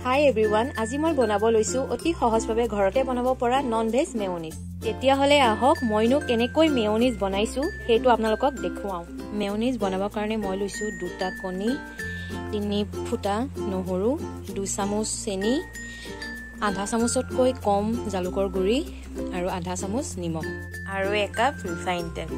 হাই everyone, আজি মই বনাব লৈছো অতি সহজভাৱে ঘৰতে বনাব পৰা নন-ভেজ মেয়নিজ। তেতিয়াহলে আহক মইনো কেনেকৈ মেয়নিজ বনাইছো সেইটো আপোনালোকক দেখুৱাও। মেয়নিজ বনাবৰ কাৰণে মই লৈছো 2টা কণী, 3 ফুটা নহৰু, 2 চামুচ চেনি, আধা চামুচতকৈ কম জালুকৰ গুড়ি আৰু আধা চামুচ নিমখ আৰু 1 কাপ ৰিফাইন তেল।